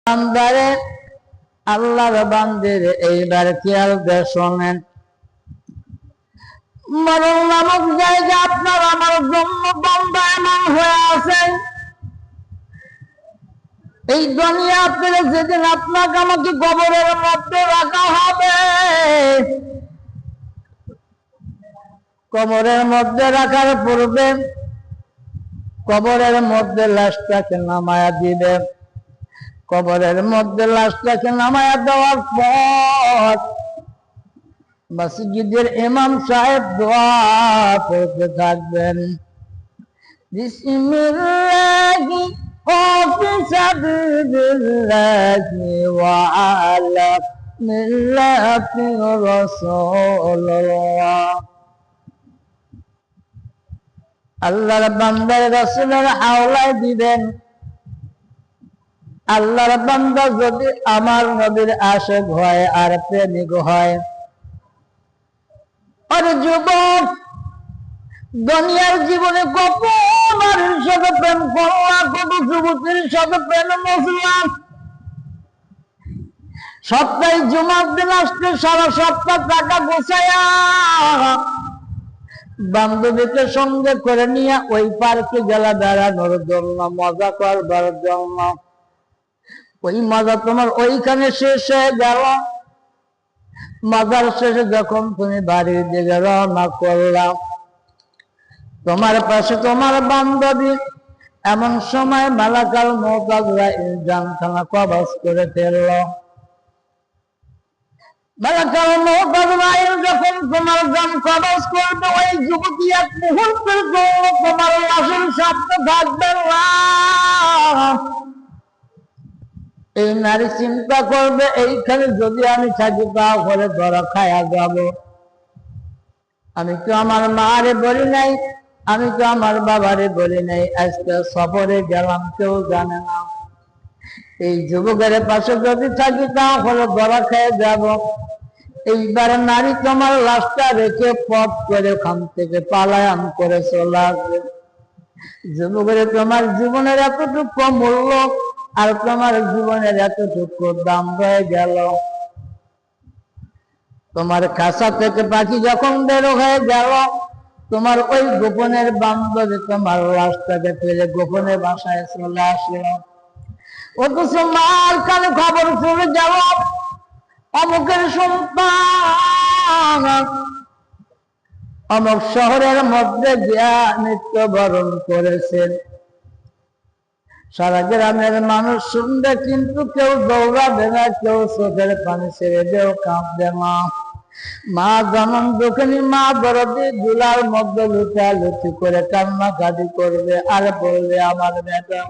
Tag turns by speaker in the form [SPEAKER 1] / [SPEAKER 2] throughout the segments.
[SPEAKER 1] বান্দারে আল্লাহর বান্দির এইবার খেয়াল দিয়ে শোনেন। মরণ নামক জায়গা আপনার আমার জন্য বান্দা এমন হয়ে আছেন, এই দুনিয়া আপনার যেদিন আপনাকে আমাকে কবরের মধ্যে রাখা হবে, কবরের মধ্যে রাখার পূর্বে কবরের মধ্যে লাশটাকে নামায়া দিবে। কবরের মধ্যে লাশটাকে নামায়া দেওয়ার পর মসজিদের ইমাম সাহেব দোয়া পড়তে থাকবেন, বিসমিল্লাহি ওয়া সাবিলিল্লাহি ওয়া আলা মিল্লাতি রাসূলুল্লাহ। আল্লাহর বান্দার রাসূলের হাওলায় দিবেন। আল্লাহর বান্দা যদি আমার নবীর আশিক হয় আর প্রেমিক হয়, আর যুবক দুনিয়ার জীবনে কত নারীর সাথে প্রেম করলাম, কত যুবতীর সাথে প্রেম বসলাম, সপ্তাহে জুমার দিন আসতে সারা সপ্তাহ টাকা গোছায়া বান্ধবীকে সঙ্গে করে নিয়ে ওই পার্কে গেলা বেড়ানোর জন্য, মজা করবার জন্য। ওই মজা তোমার ওইখানে শেষ হয়ে গেল। মজার শেষে যখন তুমি বাড়ির দিকে রওনা করলাম, তোমার পাশে তোমার বান্ধবী, এমন সময় মালাকাল মউত আজরাইল জানখানা কবজ করে ফেলল। মালাকাল মউত আজরাইল যখন তোমার জান কবজ করবে, ওই যুবতী এক মুহূর্তের জন্য তোমার লাশের সাথে থাকবে না। এই নারী চিন্তা করবে, এইখানে যদি আমি থাকি তাহলে ধরা খায়া যাব। আমি তো আমার মারে বলি নাই, আমি তো আমার বাবারে বলি নাই, আজকে সফরে গেলাম, কেউ জানে না। এই যুবকের পাশে যদি থাকি তাহলে ধরা খেয়ে যাব। এইবার নারী তোমার লাশটা রেখে পথ করে ওখান থেকে পালায়ন করে চলে আসবে। যুবকের তোমার জীবনের এতটুকু মূল্য আর তোমার জীবনের এতটুকু দাম হয়ে গেল। তোমার খাঁচা থেকে পাখি যখন বের হয়ে গেল, তোমার ওই গোপনের বান্ধবী তোমার লাশটাকে ফেলে গোপনে বাসায় চলে আসলো। অথচ মার কানে খবর চলে গেল, অমুকের সন্তান অমুক শহরের মধ্যে গিয়া মৃত্যুবরণ করেছেন। সারা গ্রামের মানুষ শুনবে, কিন্তু কেউ দৌড়াবে না, কেউ চোখের পানি ছেড়ে দেও কাঁদবে না। মা জনম দুঃখিনী, মা দরদি দুলার মধ্যে লুটালুটি করে কান্নাকাটি করবে আর বলবে, আমার বেটা।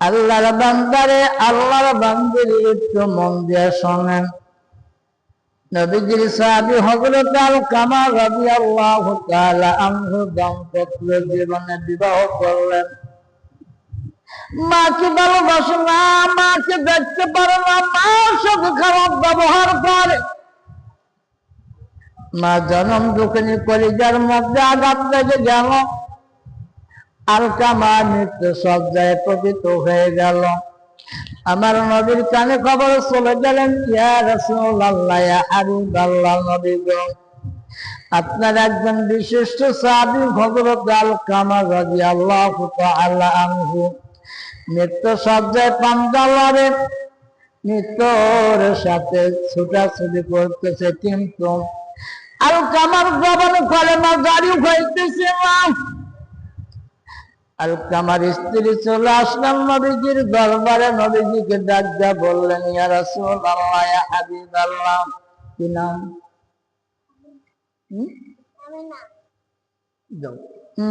[SPEAKER 1] আল্লাহর বান্দারে, আল্লাহর বান্দিরে একটু মন দিয়ে শোনেন। নবীজির সাহাবী হযরত আলকামা রাদিয়াল্লাহু তাআলা আনহু দাম্পত্য জীবনে বিবাহ করলেন। মাকে ভালোবাসে না, মাকে দেখতে পারে না, মার সাথে খারাপ ব্যবহার করে। মা জনম দুঃখিনী, কলিজার মধ্যে আঘাত লেগে গেল। আলকামা মৃত্যু সজ্জায় পতিত হয়ে গেল। আমার নবীর কানে খবর চলে গেলেন, ইয়া রাসূলুল্লাহ, ইয়া হাবিবাল্লাহ, নবী গো, আপনার একজন বিশিষ্ট সাহাবী হযরত আলকামা রাদিয়াল্লাহু তাআলা আনহু মৃত্যু সজ্জায় পাঞ্জালারে মৃত্যুর সাথে ছুটাছুটি করতেছে, কিন্তু আলকামার জবানে কলেমা জারি হইতেছে না। আলকামার স্ত্রী চলে আসলেন নবীজির দরবারে, নবীজিকে ডাক দিয়া বললেন, ইয়া রাসূলুল্লাহ, ইয়া হাবিবাল্লাহ। কি নাম?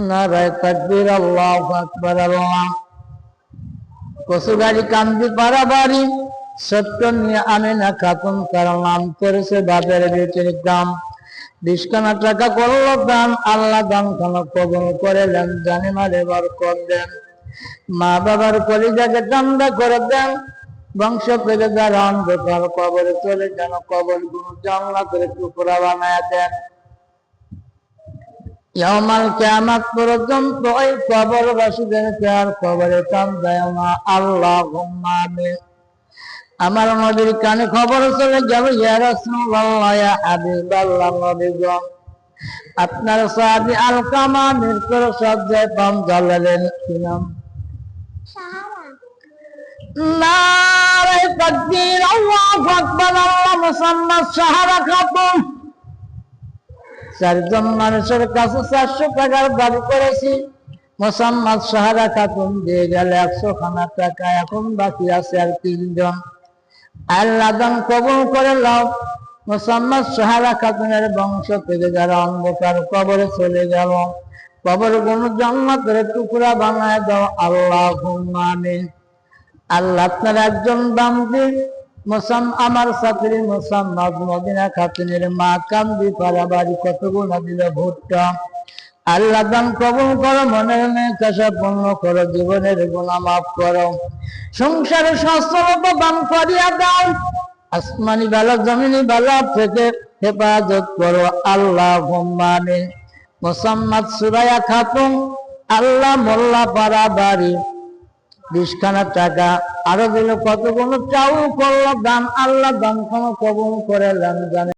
[SPEAKER 1] নারায়ে তাকবীর, আল্লাহু আকবার। আল্লাহ কচুগাড়ি কান্দি পাড়াবাড়ি সত্য নিয়ে আমিনা খাতুন, তার নাম করেছে বাপের বেটির দাম। 20 টাকা করলো দান, আল্লাহ দান খানা কবুল করেলেন, জানিমারে বরকত দেন, মা বাবার কলিজাকে ঠান্ডা করে দেন, বংশ থেকে যারা অন্ধকার কবরে চলে যেন কবর গুলো জান্নাতের টুকরা বানায় দেন। ইয়াউমাল কিয়ামত পর্যন্ত ওই কবরবাসীদের আর কবরে টান দেয় না। আল্লাহুম্মা আমিন। আমার নবীর কানে খবর চলে যাবে, ইয়া রাসূলুল্লাহ, ইয়া হাবিবাল্লাহ, নবী গো, আপনার সাহাবী আলকামা মৃত্যুর শয্যায় পাম জ্বালালেন, কি নাম? নারে তাকবীর, আল্লাহু আকবার, আল্লাহ মুসাম্মাদ সাহারা খাতুন। চারজন মানুষের কাছে 400 টাকার দাবি করেছি, মুসাম্মাদ সাহারা খাতুন দিয়ে গেল 100 খানা টাকা, এখন বাকি আছে আর 3 জন। আল্লাহ দান কবুল করে নাও। মুসাম্মাদ সাহারা খাতুনের বংশ থেকে যারা অন্ধকার কবরে চলে গেল, কবর কোন জান্নাতের টুকরা বানায় দাও, আল্লাহুম্মা আমিন। আল্লাহ আপনার একজন বান্দি আমার ছাত্রী মুসাম্মাদ মদিনা খাতুনের মা কান্দি পাড়া বাড়ি কত গুণা দিল ভুট্টা, আল্লাহ দান কবুল করো, মনের নেশা পূর্ণ করো, জীবনের গুনাহ মাফ করো, সংসারে সচ্ছলতা দান করিয়া দাও, আসমানি বালা জমিনি বালা থেকে হেফাজত করো, আল্লাহুম্মা আমিন। মুসাম্মাদ সুরাইয়া খাতুন আল্লাহ মোল্লা পাড়া বাড়ি 20 খানা টাকা আরো দিল, কত গুণ চাউ করলো দান, আল্লাহ দান কবুল করে জানে।